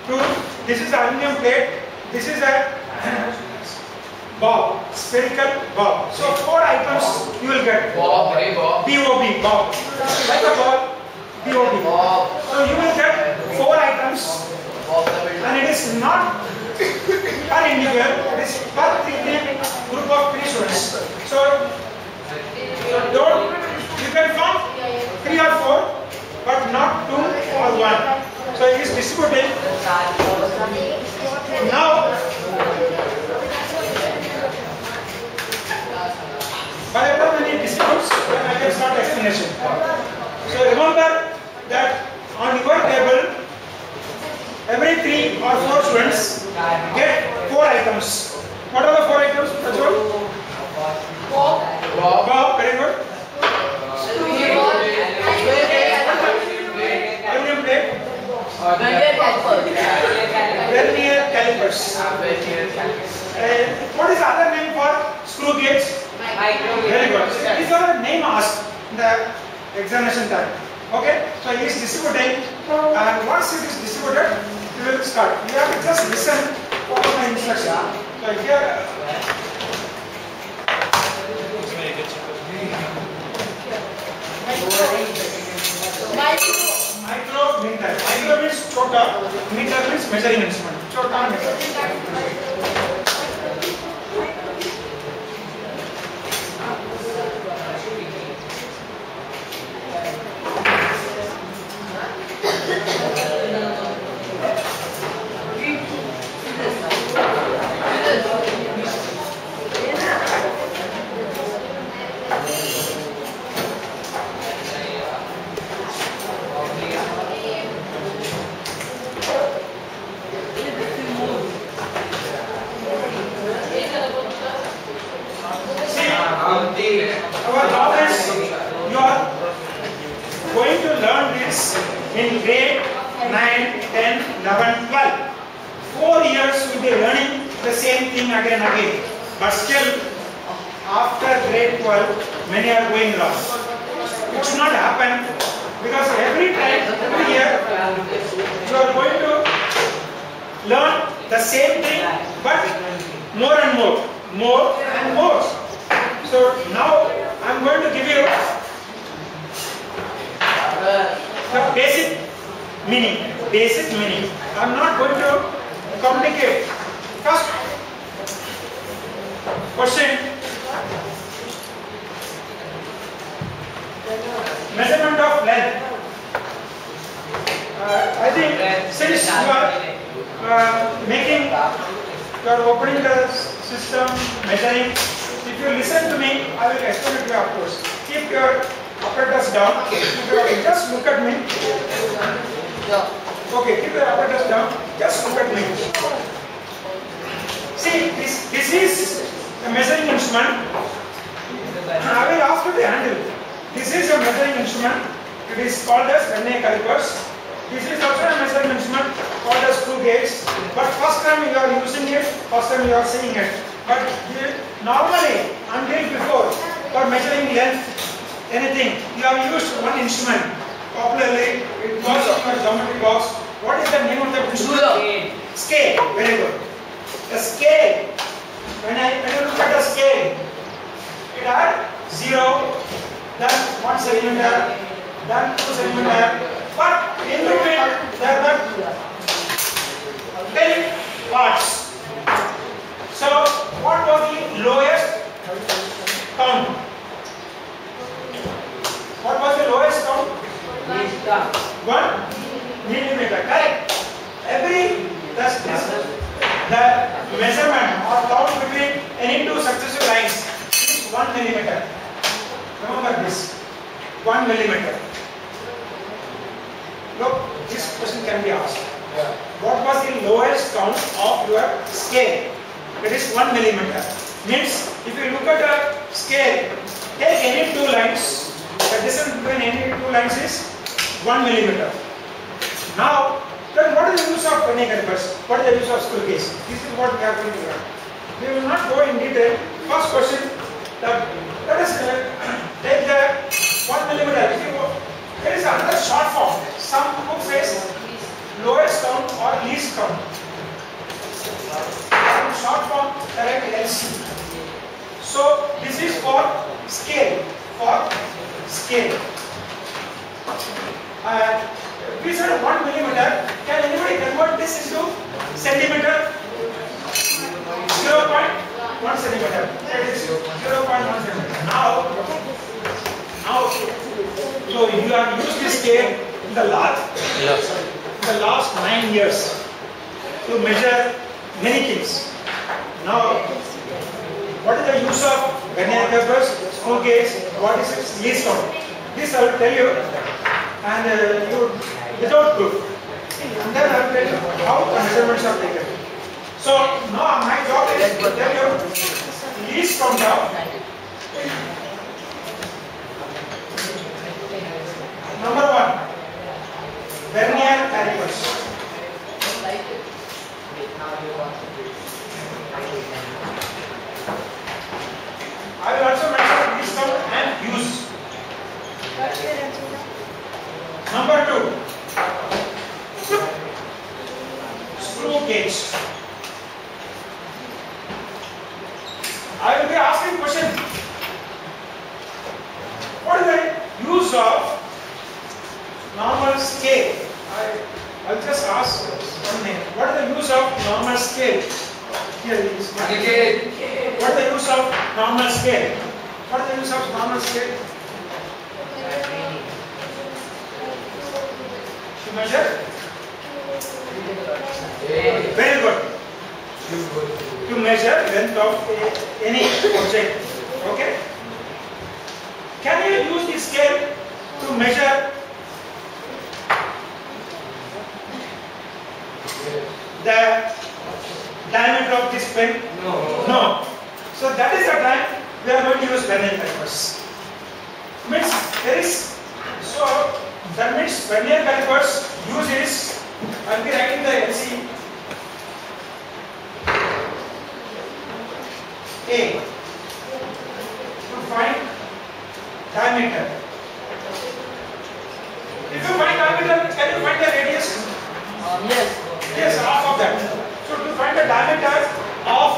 Two, this is aluminum plate. This is a bob, spherical bob. So 4 items you will get. Bob. B-O-B, bob. Like a ball, B-O-B. So you will get 4 items, and it is not per individual, it is per group of 3 students. So you can form 3 or 4, but not 2 or 1. So it is distributed. Now, by the time when it distributes, then I can start explanation. So remember that on your table, every 3 or 4 students get 4 items. What are the 4 items? First of all, Bob, very good. Aluminum plate. Vernier Calipers. What is the other name for screw gauge? Very good. These are the name asked in the examination time. Okay, so it is distributing, and once it is distributed, you will start. You have to just listen to my instruction. So here, micrometer. Micro means chota, meter means measuring instrument. Chota meter. Our job is you are going to learn this in grade 9, 10, 11, 12. 4 years you will be learning the same thing again and again. But still, after grade 12, many are going wrong. It should not happen, because every time, every year, you are going to learn the same thing, but more and more, more and more. So now I am going to give you the basic meaning. Basic meaning. I am not going to complicate. First question: measurement of length. I think since you are making, you are opening the system, measuring. If you listen to me, I will explain it to you of course. Keep your apparatus down. Just look at me. Okay, keep your apparatus down. Just look at me. See, this is a measuring instrument. I will ask you to handle. This is a measuring instrument. It is called as Vernier Calipers. This is also a measuring instrument called as screw gauge. But first time you are using it, first time you are seeing it. But normally, until before, for measuring length, anything, you have used one instrument. Popularly, it was in your geometry box. What is the name of the instrument? Scale. Very good. The scale. When you look at the scale, it had 0, then 1 centimeter, then 2 centimeter. But in between, there are 10 parts. So, what was the lowest count? What was the lowest count? 1 millimeter. Correct. The measurement or count between any 2 successive lines is 1 millimeter. Remember this. 1 millimeter. Look, this question can be asked. What was the lowest count of your scale? It is 1 millimeter. Means if you look at a scale, take any 2 lines. The distance between any 2 lines is 1 millimeter. Now, then what is the use of Vernier calipers? What is the use of screw gauge? This is what we are going to learn. We will not go in detail. First question, let us take the 1 millimeter. There is another short form. Some book says lowest count or least count. In short form, correct LC. So this is for scale. We said 1 millimeter. Can anybody convert this into centimeter? 0.1 centimeter. That is 0.1 centimeter. Now, so you have used this scale in the last 9 years to measure many things. Now, what is the use of Vernier calipers, screw gauge, what is its least count? This I will tell you, and you without proof. And then I will tell you how the measurements are taken. So now my job is to tell you least count of number 1, Vernier calipers. I will also mention least count and use. Number 2, screw gauge. I will be asking question. What is the use of normal scale? I'll just ask one name. What is the use of normal scale? Here it is. What is the use of normal scale? What is the use of normal scale? To measure? Very good. To measure length of any object. Okay? Can you use this scale to measure the diameter of this pen? No. So that is the time we are going to use Vernier calipers. Means there is, so that means Vernier calipers use is, I will be writing the LC A to find diameter. If you find diameter, can you find the radius? Yes. Yes, half of that. So to find the diameter of,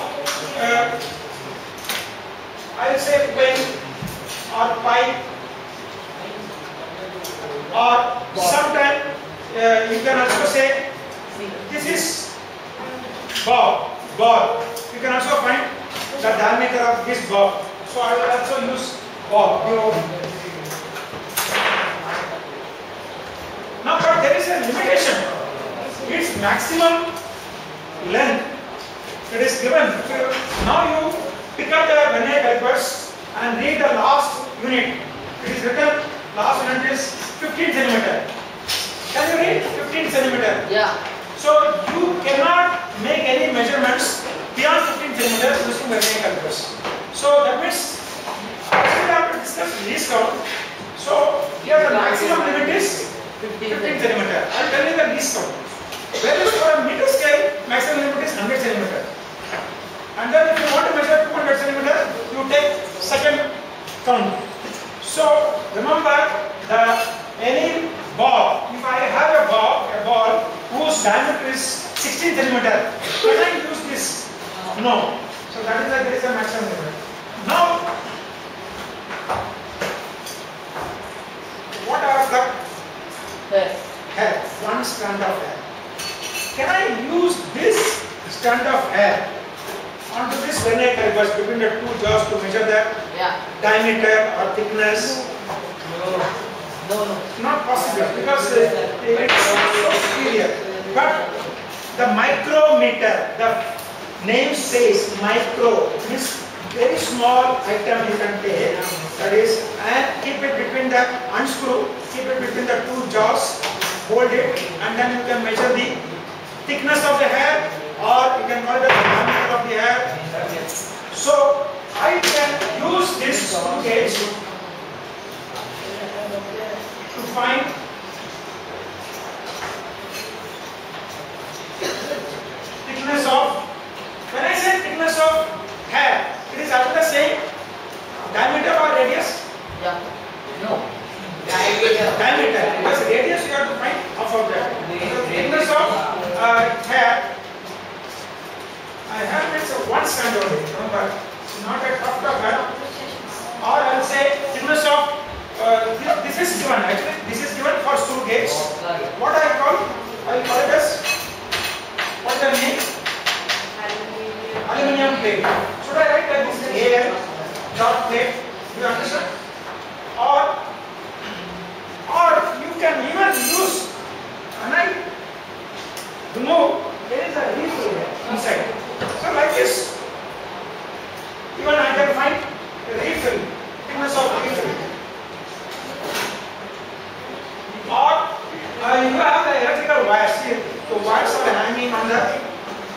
I will say pen or pipe, or sometimes you can also say this is ball. You can also find the diameter of this ball. So I will also use ball. Now, but there is a limitation. Its maximum length, it is given. Now you pick up the Vernier calipers and read the last unit. It is written, last unit is 15 centimeter. Can you read 15 centimeter? Yeah. So you cannot make any measurements beyond 15 centimeters using Vernier calipers. So that means we have to discuss least count. So here the maximum limit is 15 centimeter. I will tell you the least count. Whereas for a meter scale, maximum limit is 100 centimeter. And then if you want to measure 200 centimeter, you take second count. So remember any ball, if I have a ball whose diameter is 16 centimeter, can I use this? No. So that is there is a maximum limit. Now, what are the hair? One strand of hair. Can I use this strand of hair onto this Vernier calipers between the two jaws to measure the diameter or thickness? No. Not possible because it is so superior. But the micrometer, the name says micro, means very small item you can take. That is, and keep it between the unscrew, keep it between the two jaws, hold it, and then you can measure the thickness of the hair, or you can call it the diameter of the hair. So I can use this screw gauge to find thickness of. When I say thickness of hair, it is after the same diameter or radius? No. Diameter. Because radius you have to find half of that. So thickness of hair. I have this one strand only, remember, not a tuft of hair. Or I will say thickness of, this is given actually, this is given for screw gauge. What I call it as, what is the name? Aluminium plate. Should I write like this AL dot plate? Do you understand? Or you can even use, and I remove, there is a refill inside. So like this, even I can find a refill, thickness of refill. Or you have the electrical wires here. So wires are hanging on the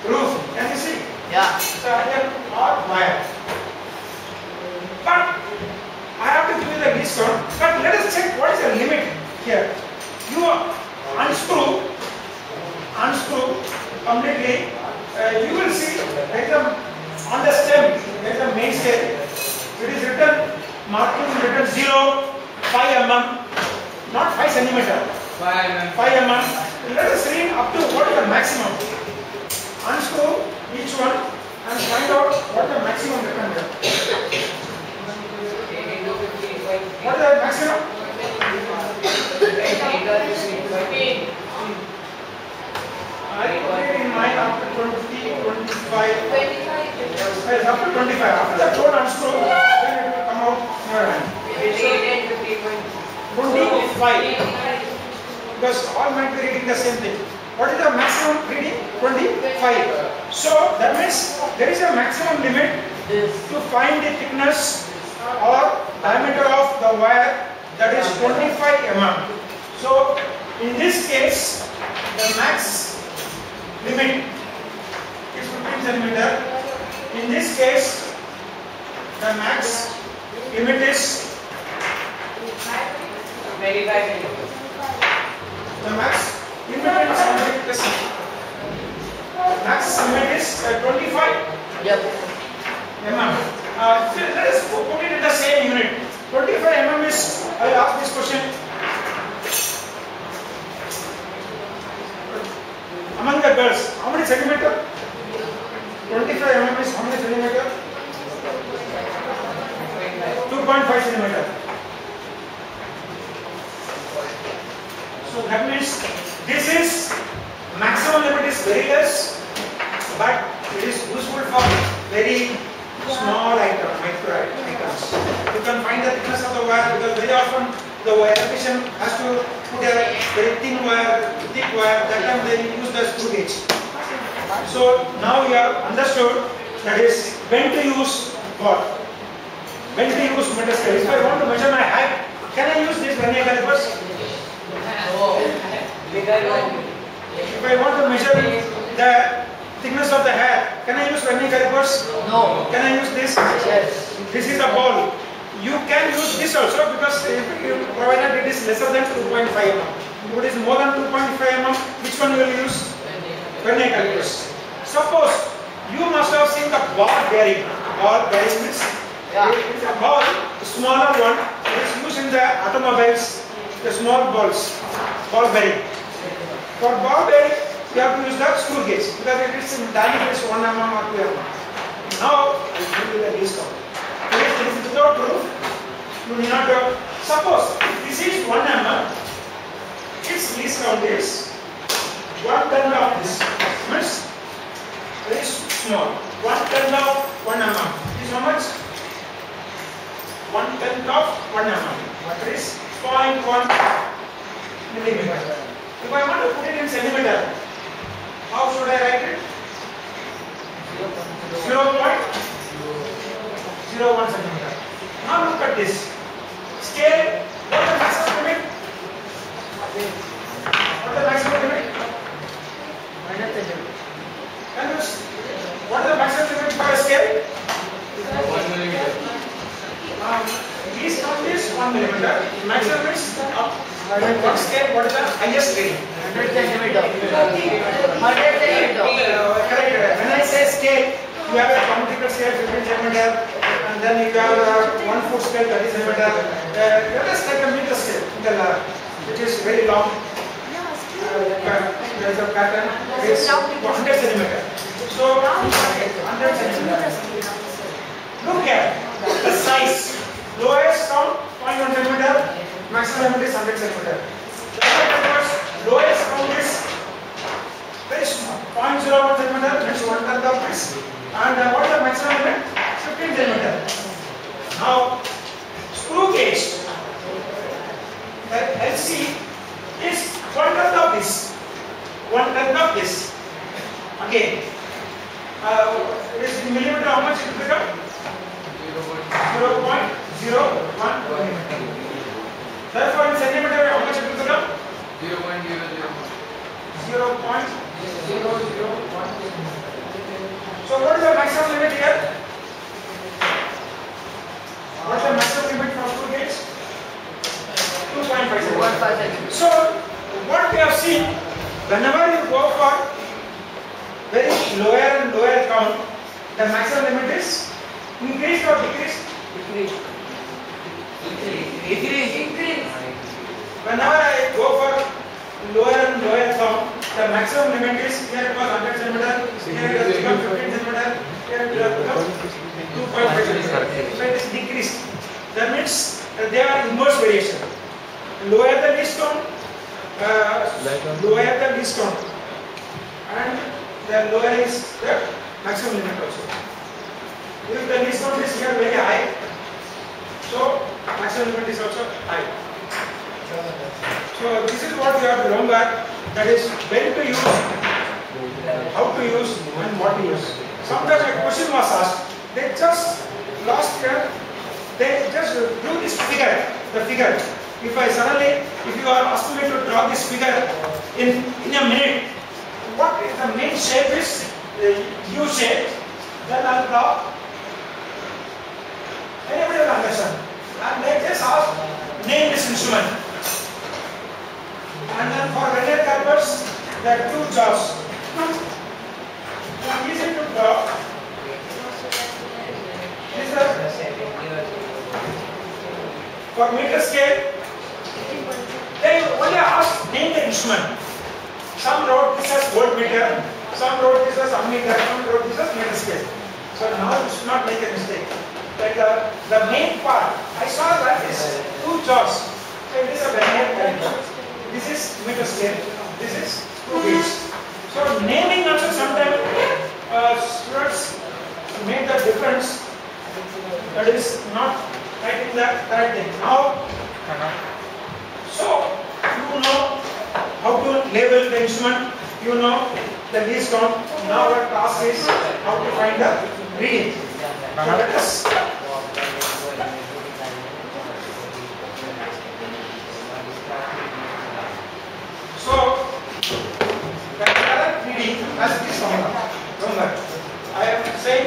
roof. Can you see? Yeah. So I can or wire. But I have to give you the least one. But let us check what is the limit here. You unscrew completely. You will see there is on the stem, there is a mainstay. It is written, marking written 0, 5 mm, not 5 centimeter. 5 mm. Let us read up to what is the maximum. Unscrew each one and find out what the maximum written here. What is the maximum? I put it in mine up to 20, 25. Yes, up to 25. After that, don't unscrew, then it will come out near hand. 25. Because all might be reading the same thing. What is the maximum reading? 25. So that means there is a maximum limit to find the thickness or diameter of the wire, that is 25 mm. So in this case, the max limit is 15 centimeter. In this case, the max limit is 25. The max limit is max limit is 25 Yep. mm. So let us put it in the same unit. 25 mm is, I will ask this question. Among the girls, how many centimeter? 25 mm is how many centimeter? 2.5 centimeter. So that means this is maximum limit is very less, but it is useful for very small items, micro items. You can find the thickness of the wire because very often the wire electrician has to put a very thin wire, thick wire. That time they use the screw gauge. So now you have understood that is when to use what? When to use metal scale. If I want to measure my height, can I use this vernier calipers? If I want to measure the thickness of the hair, can I use vernier calipers? No. Can I use this? Yes. This is a ball. You can use this also because provided it is lesser than 2.5 mm. If it is more than 2.5 mm, which one you will use? Vernier calipers. Suppose you must have seen the ball bearing. Ball bearing means it is a ball, a smaller one. It is used in the automobiles, the small balls, ball bearing. For ball bearing, you have to use the screw gauge because it is in diameter is 1 mm or 2 mm. Now, I will give you the least count. If it is without proof, you do not have. Suppose this is 1 mm, its least count is 1/10 of this. Means very small. 1/10 of 1 mm. Is how much? 1/10 of 1 mm. That is 0.1 millimeter. If I want to put it in centimeter, how should I write it? 0.01 centimeter. Now look at this. Scale, what is the maximum limit? What is the maximum limit? Minus centimeter. Can you, what is the maximum limit for a scale? 1 millimeter. Least count is 1 millimeter. Maximum is up. What scale? What is the highest scale? 100 centimeter. 100 centimeter. Correct. When I say scale, you have a geometrical scale 15 centimeter, and then you have a 1 foot scale 30 centimeter. Let us take a meter scale, which is very long. there is a pattern. It is 100 centimeter. So 100 centimeter. Look at the size. Lowest count 0.1 centimeter. Maximum limit is 100 centimeter. The lowest count is very small. 0.01 centimeter. Means 1/10 of this. And what is the maximum limit? 15 centimeter. Now screw gauge. The LC is 1/10 of this. 1/10 of this. Again, it is in millimeter. How much it will become? 0.01 millimeter. Therefore, in centimeter, how much it will become? 0.001. So, what is the maximum limit here? What is the maximum limit for screw gauge? 2.5 centimeter. So, what we have seen, whenever you go for very lower and lower count, the maximum limit is increased or decreased? Decreased. Whenever I go for lower and lower count, the maximum limit is here it was 100 centimeter, here it has become 15 centimeter, here it has become 2.5 centimeter. So it is decreased. That means they are inverse variation. Lower the least count, lower the least count, and the lower is the maximum limit also. If the least count is here very high, so maximum limit is also high. So this is what we have to remember, that is when to use, how to use, and what to use. Sometimes a question was asked, they just last year, they just do this figure, the figure. If you are asking me to draw this figure in a minute, what is the main shape is U shape, then I will draw. Anybody will understand. And they just ask, name this instrument. And then for Vernier Calipers, there are two jaws. It's easy to draw. For meter scale, they only ask name the instrument. Some wrote this as voltmeter, some wrote this as ammeter, some wrote this as meter scale. So now you should not make a mistake. Like the main part, I saw that is two jaws. So it is a Vernier Caliper. This is meter scale. This is screw gauge. So naming also sometimes students make the difference. That is not writing the correct thing. Now, so you know how to label the instrument. You know the least count. Now our task is how to find the reading. So let us. So the correct reading has this formula. Remember, I am saying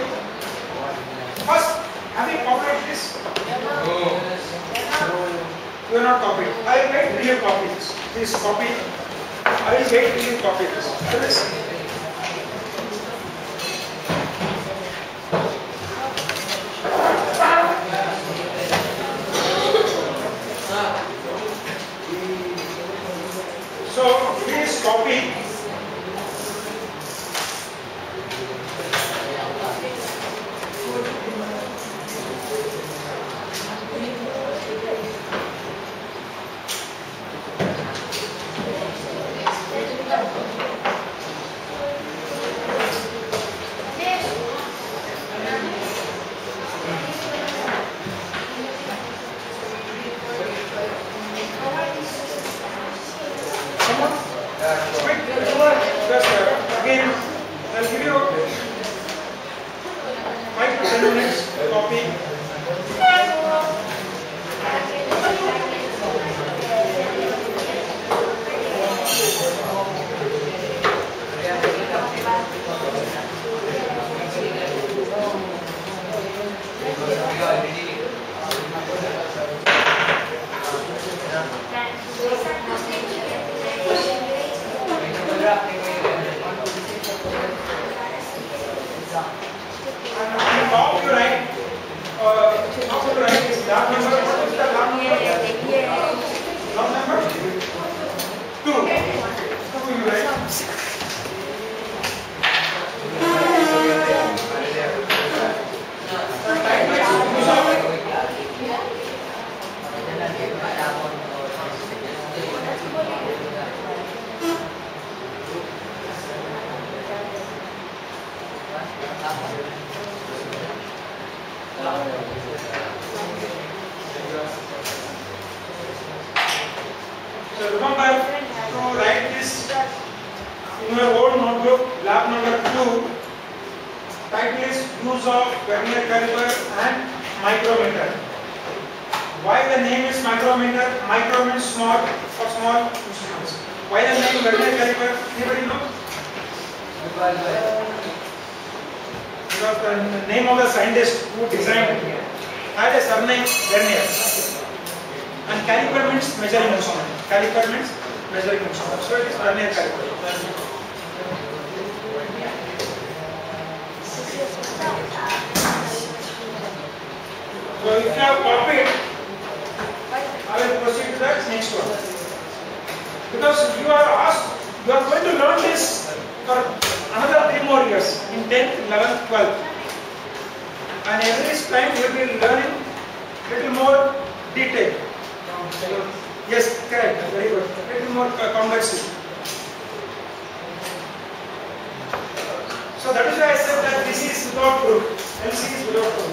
first. Have you copied this? No. You are not copied. I will wait till you copy this. Please copy. I will wait till you copy this. So please copy. Again, I'll give you 5 to 10 minutes to copy. And on the top you write lab number 2. Title is Use of Vernier Calliper and Micrometer. Why the name is micrometer? Micro means small or small instruments. Why the name Vernier Calliper? Anybody know? Because the name of the scientist who designed it had a surname Vernier. And caliper means measuring instrument. Caliper means measuring instrument. So it is Vernier Calliper. So if you have copied, I will proceed to the next one. Because you are asked, you are going to learn this for another 3 more years in 10th, 11th, 12th. And every time you will be learning little more detail. Yes, correct, very good. Little more complexity. So that is why I said that this is without proof. LC is without proof.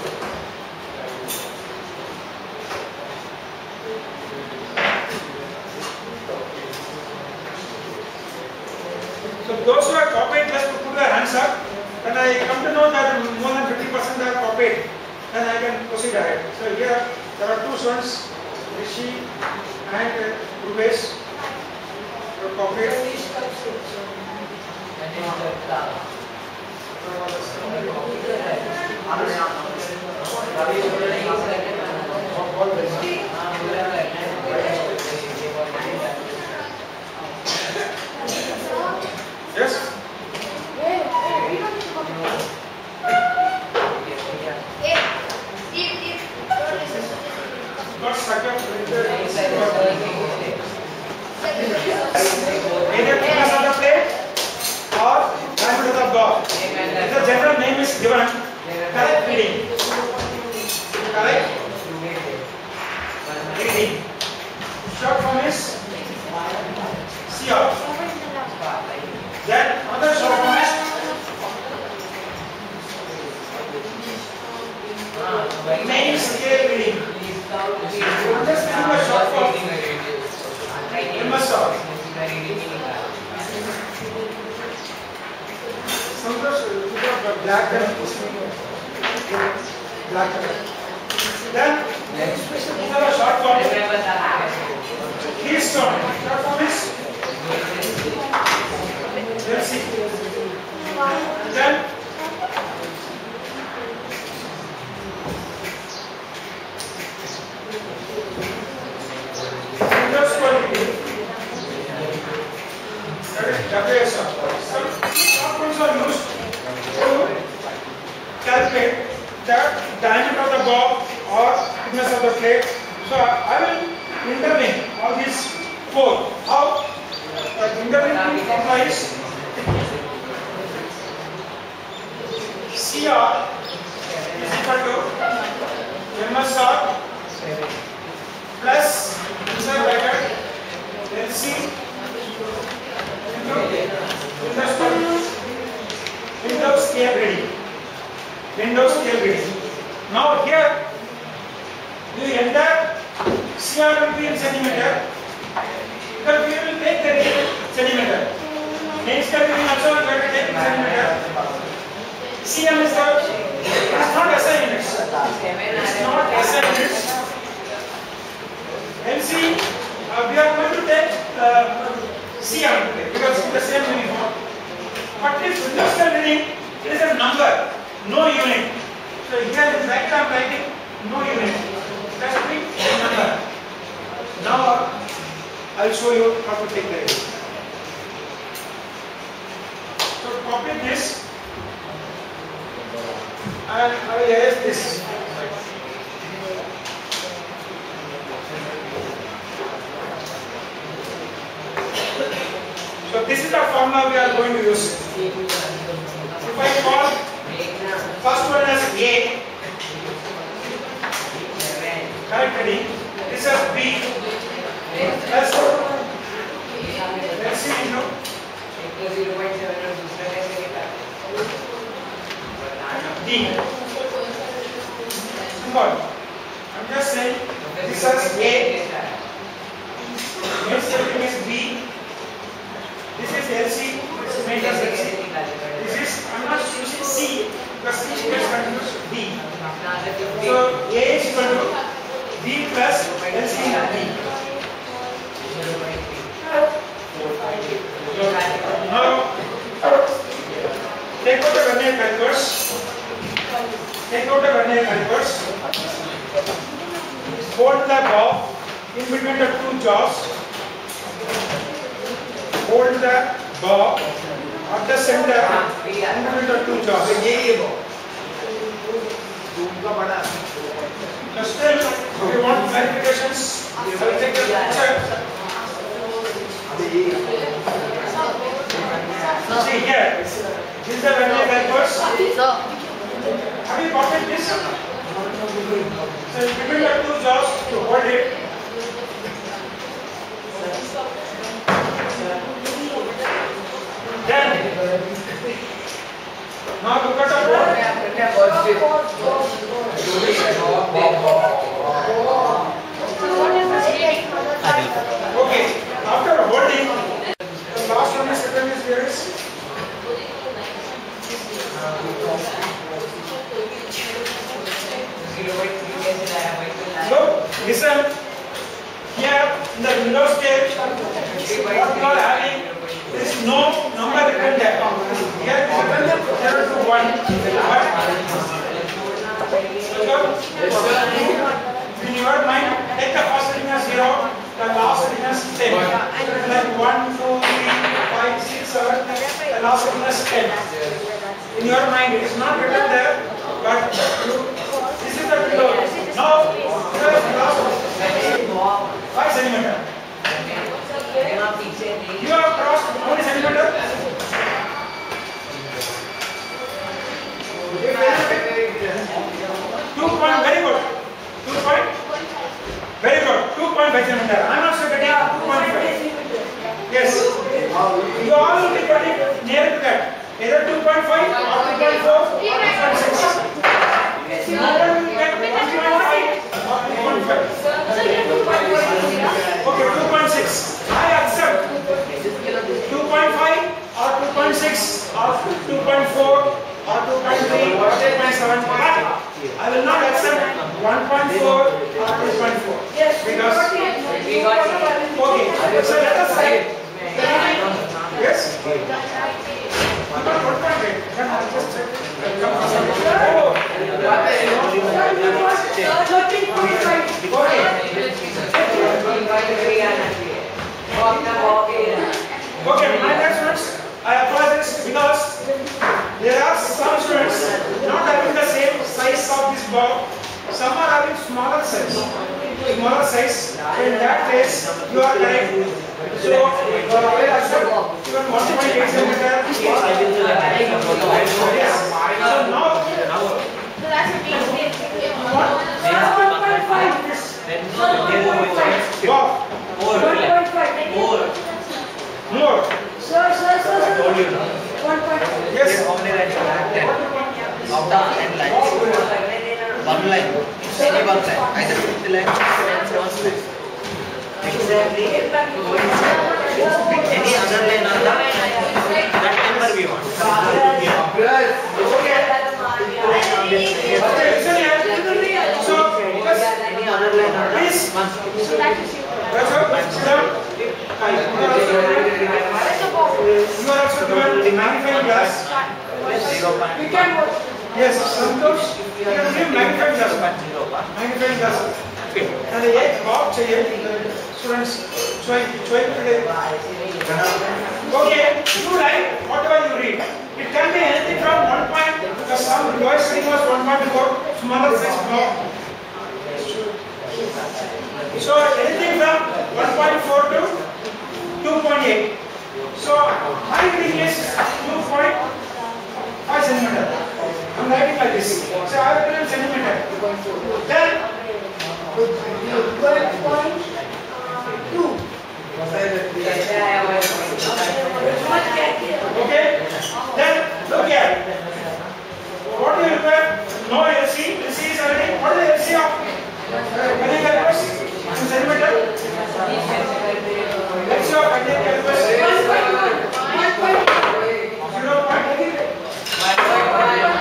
So those who have copied, just put their hands up. When I come to know that more than 50% have copied, then I can proceed ahead. So here there are 2 students, Rishi and Rubesh, who have copied. Yes? Got stuck up with the either thickness of the plate or diameter of the ball. If the general name is given, correct reading. Correct reading. Short form is CR. Then another short form is main scale reading. Understand the short form. MSR. Black and black. Then these are the short form. Keystone. Short form is LC. Then WSR. Some short forms are used to calculate the diameter of the ball or thickness of the plate. So I will interlink all these 4. How? The interlinking formula is CR is equal to MSR plus inside bracket LC Windows scale reading. Windows scale reading. Now here, the entire CR will be in centimeter. Because we will take the reading in centimeter. Main scale reading also we have to take in centimeter. CM is the, it's not SI units. It's not SI units. LC, we are going to take CM because it's the same uniform. But if Windows scale reading, it is a number, no unit. So here in fact I am writing no unit. It has to be a number. Now I will show you how to take the reading. So copy this and I will erase this. So this is the formula we are going to use. If I call first one as A, correct reading. This is B plus let's see, you know. D. I'm just saying this is A. Next thing is B. This is LC, this is LC. C because C gets continuous D. So A is equal to B plus LC into D. Now take out the Vernier calipers. Take out the Vernier calipers. Hold the bob in between the two jaws. Hold the bob at the center in between the two jaws. Still, if you want clarifications, I will take a picture. See here, this is the Vernier calipers. Have you copied this? So between the two jaws to hold it. Then now look at the board. Okay, after holding, the last one is written is here is look, listen. Here in the Windows stage, what you are having is no number written there. Here is written 0 to 1. In your mind, take the first reading as 0, the last reading as 10. Like 1, 2, 3, 5, 6, 7, the last reading as 10. In your mind, it is not written there, but this is the window. Now, here is the last one. 5 centimeter. You have crossed how many centimeter? 2 point, very good. 2 point, very good. 2.5 centimeter. I am also getting 2.5. Yes. You all will be getting near to that. Either 2.5 or 2.4 or 2.6. No one will get 1.5 or 2.5. Okay, 2.6. I accept 2.5 or 2.6 or 2.4 or 2.3 or 2.7. But I will not accept 1.4 or 2.4. Yes, because okay. So let us say yes. You got 1.8. Then I'll just check. Okay, my next students, I apologize because there are some students not having the same size of this ball. Some are having smaller size. Smaller size. In that case, you are correct. So, I will accept even 1.8 centimeter. Yes. So now, more. Sir. Yes. One line. Any one line. Either 50 line, 7 exactly. Any other line on that number we want. So, Any other line on please. You are also given the magnifying glass. Yes, sometimes you can give magnifying glass. Magnifying glass. And एक बात चाहिए students choice today. Okay, you write whatever you read. It can be anything from 1 point. The some lowest reading was 1.4, smaller size block. So anything from 1.4 to 2.8. So my reading is 2.5 centimeter. I'm writing like this. So I have written centimeter. Then 12.2. Okay. Then look here. What do you require? No LC. LC is already. What is the LC of? Vernier calipers in centimeter. LC of Vernier calipers 0.5.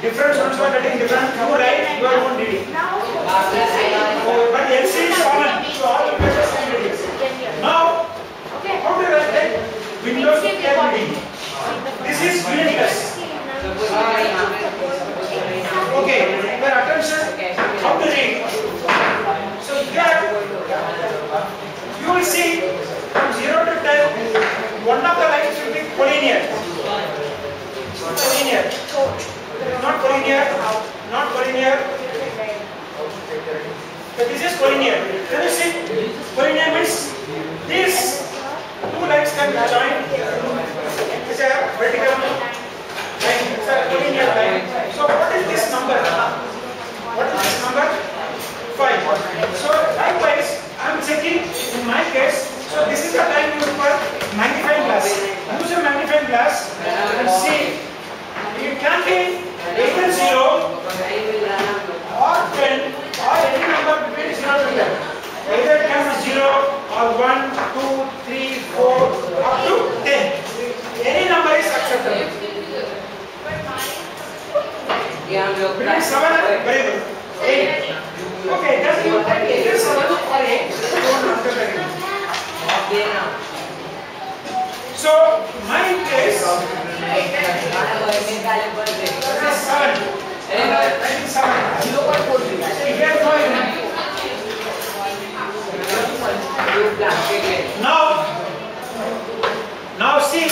Different students are getting different. You write your own reading. But LC is common. So all you get the same readings. Now, how do you write that? Windows care reading. This is unit test. Okay, your attention. How to read? So here you will see from 0 to 10, one of the lines will be collinear. Collinear. Not collinear. Not collinear. But this is collinear. Can you see? Collinear means these two lines can be joined. It's a vertical line. It's a collinear line. So what is this number? What is this number? 5. So likewise, I am checking in my case. So this is the time used for magnifying glass. Use a magnifying glass and see. It can be either 0 or 10 or any number between 0 to 10. Either it can be 0 or 1, 2, 3, 4 up to 10. Any number is acceptable. Between 7 and very good. 8. Okay, then you take either 7 or 8. So, my case, this is 7. That is 7. Now see,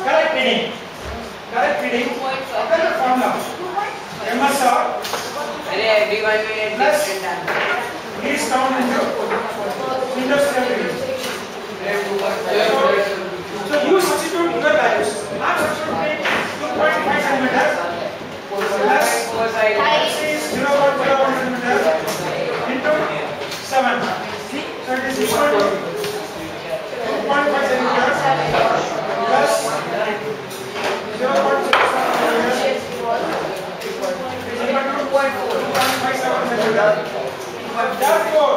correct reading. Correct reading. After the formula, MSR plus least count into Windows 10 reading. So you substitute your values. Now substitute 2.5 cm plus 0.01 cm into 7. So it is equal to 2.5 cm plus 0.07 cm. Therefore,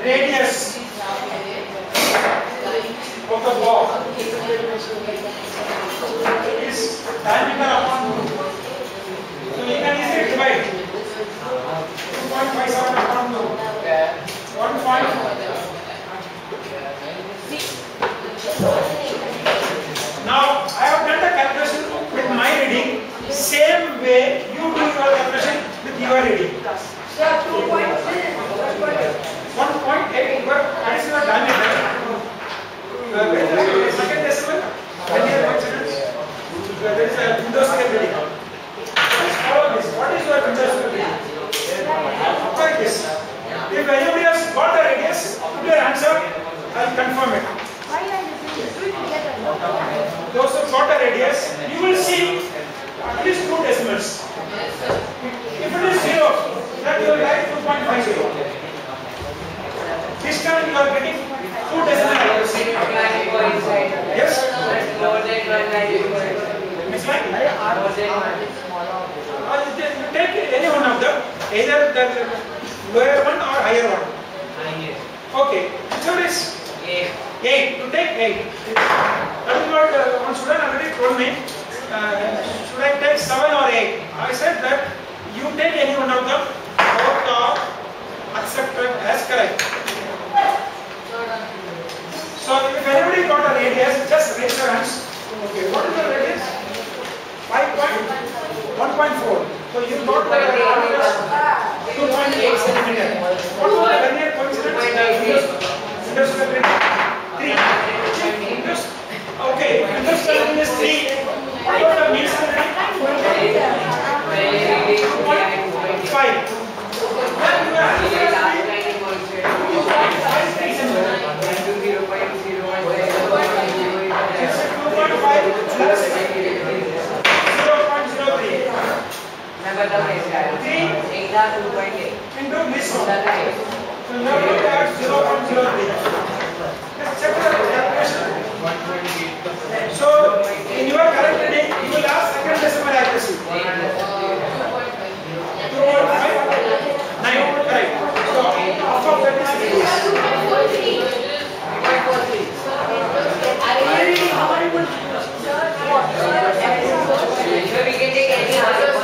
radius of the ball is diameter upon 2. So you can easily divide 2.57 upon 2. 1. Now I have done the calculation with my reading. Same way you do your calculation with your reading. 1.8 that is your diameter. Second decimal, Vernier coincidence. There is a Windows care reading. Let's follow this. What is your Windows care reading? Like this. If anybody has got the radius, put your answer, I will confirm it. Those who got the radius, you will see at least 2 decimals. If it is 0, then you will write 2.50. This time you are getting 2 decimals. Yes? It's like you take any one of them, either the lower one or higher one. Okay, so it is 8. You take 8. That is what one student already told me. Should I take 7 or 8? I said that you take any one of them, both are accepted as correct. So if anybody got a radius, just raise your hands. Okay, what is the radius? 1.4. So you got the radius 2.8 cm. What was the Vernier coincidence? Windows 3. Okay, Windows 10 is 3. 3. What about the mean square rating? 5. Into this one. So now look at 0.03. Let's check the calculation. So in your current reading, you will have second decimal accuracy. 2.5, 9, correct. So half of that is So we can take any other one.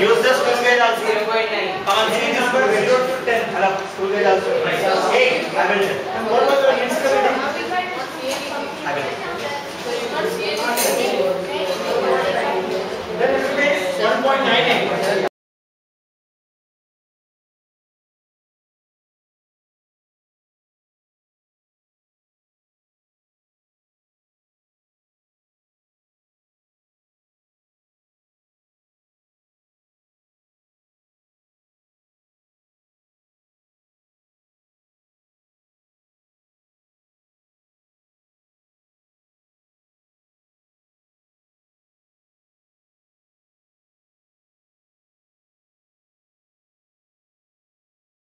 Use the school guide also. 0.9. On C number 0 to 10. Hello, school guide also. 8. I will check. What was the mean square rating? I will.